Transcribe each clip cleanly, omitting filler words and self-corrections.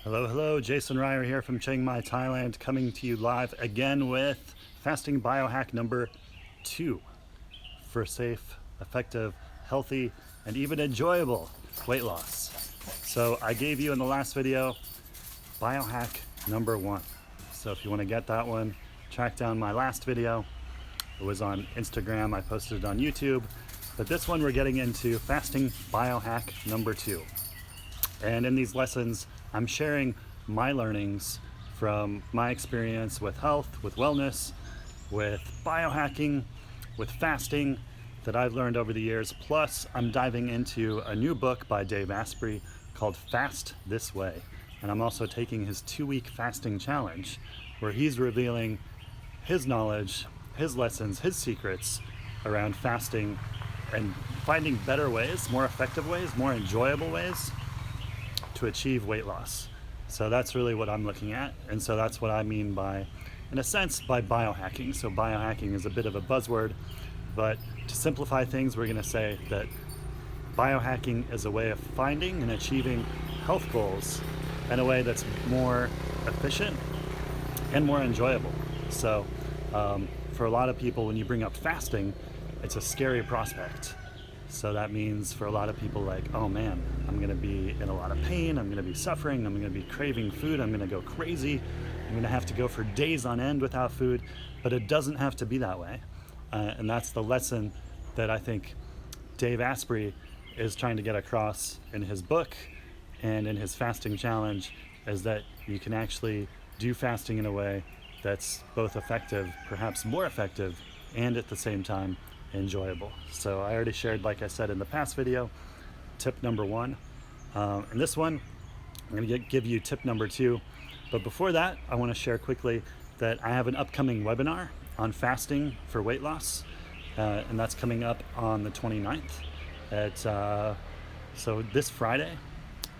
Hello, hello, Jason Ryer here from Chiang Mai, Thailand, coming to you live again with fasting biohack number 2 for safe, effective, healthy, and even enjoyable weight loss. So I gave you in the last video biohack number 1. So if you want to get that one, track down my last video. It was on Instagram, I posted it on YouTube, but this one we're getting into fasting biohack number 2. And in these lessons, I'm sharing my learnings from my experience with health, with wellness, with biohacking, with fasting that I've learned over the years. Plus, I'm diving into a new book by Dave Asprey called Fast This Way. And I'm also taking his 2-week fasting challenge where he's revealing his knowledge, his lessons, his secrets around fasting and finding better ways, more effective ways, more enjoyable ways to achieve weight loss. So that's really what I'm looking at. And so that's what I mean by, in a sense, by biohacking. So biohacking is a bit of a buzzword, but to simplify things, we're going to say that biohacking is a way of finding and achieving health goals in a way that's more efficient and more enjoyable. So for a lot of people, when you bring up fasting, it's a scary prospect. So that means for a lot of people, like, oh man, I'm gonna be in a lot of pain, I'm gonna be suffering, I'm gonna be craving food, I'm gonna go crazy, I'm gonna have to go for days on end without food. But it doesn't have to be that way. And that's the lesson that I think Dave Asprey is trying to get across in his book and in his fasting challenge, is that you can actually do fasting in a way that's both effective, perhaps more effective, and at the same time enjoyable. So I already shared, like I said in the past video, tip number 1. And this one, I'm going to give you tip number 2. But before that, I want to share quickly that I have an upcoming webinar on fasting for weight loss. And that's coming up on the 29th at, so this Friday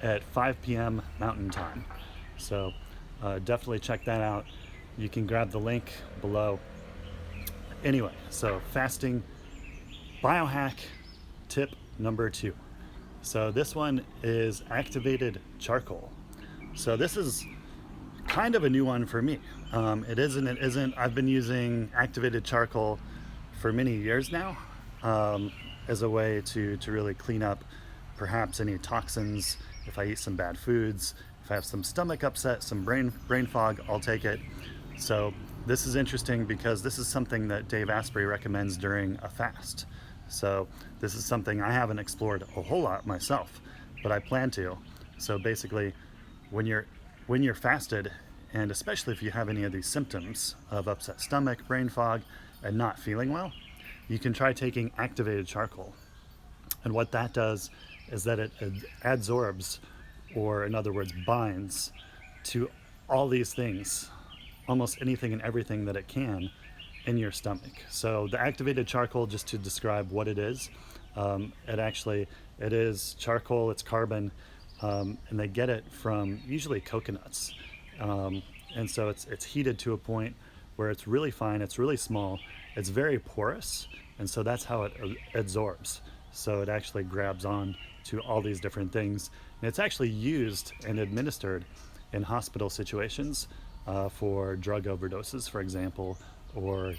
at 5 p.m. Mountain Time. So definitely check that out. You can grab the link below. Anyway, so fasting biohack tip number 2. So this one is activated charcoal. So this is kind of a new one for me. It isn't. I've been using activated charcoal for many years now as a way to really clean up perhaps any toxins. If I eat some bad foods, if I have some stomach upset, some brain fog, I'll take it. So this is interesting because this is something that Dave Asprey recommends during a fast. So this is something I haven't explored a whole lot myself, but I plan to. So basically, when you're fasted, and especially if you have any of these symptoms of upset stomach, brain fog, and not feeling well, you can try taking activated charcoal. And what that does is that it adsorbs, or in other words, binds to all these things, almost anything and everything that it can in your stomach. So the activated charcoal, just to describe what it is, it is charcoal, it's carbon, and they get it from usually coconuts. And so it's heated to a point where it's really fine, it's really small, it's very porous, and so that's how it adsorbs. So it actually grabs on to all these different things. And it's actually used and administered in hospital situations for drug overdoses, for example, or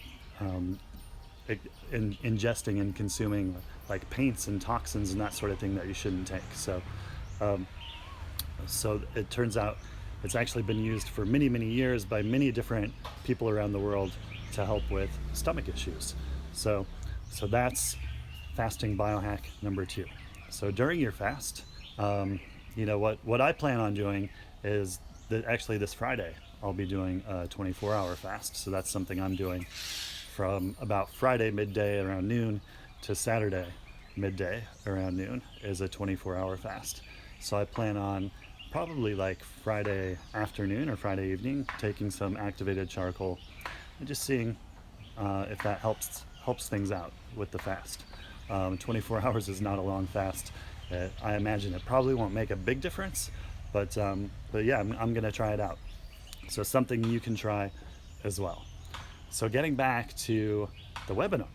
ingesting and consuming like paints and toxins and that sort of thing that you shouldn't take. So it turns out it's actually been used for many, many years by many different people around the world to help with stomach issues. So that's fasting biohack number 2. So during your fast, what I plan on doing is that actually this Friday I'll be doing a 24-hour fast. So that's something I'm doing from about Friday midday around noon to Saturday midday around noon is a 24-hour fast. So I plan on probably like Friday afternoon or Friday evening taking some activated charcoal and just seeing if that helps things out with the fast. 24 hours is not a long fast. I imagine it probably won't make a big difference, but yeah, I'm gonna try it out. So something you can try as well. So getting back to the webinar.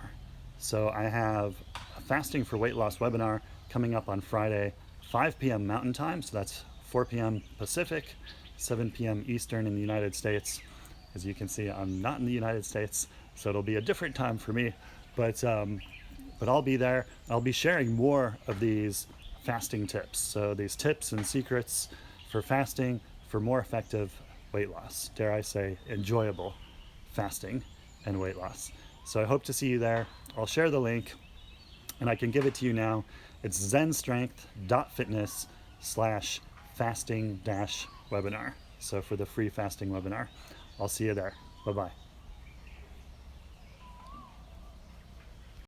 So I have a fasting for weight loss webinar coming up on Friday, 5 p.m. Mountain Time. So that's 4 p.m. Pacific, 7 p.m. Eastern in the United States. As you can see, I'm not in the United States, so it'll be a different time for me, but I'll be there. I'll be sharing more of these fasting tips. So these tips and secrets for fasting for more effective weight loss. Dare I say, enjoyable fasting and weight loss. So I hope to see you there. I'll share the link and I can give it to you now. It's zenstrength.fitness/fasting-webinar. So for the free fasting webinar, I'll see you there. Bye-bye.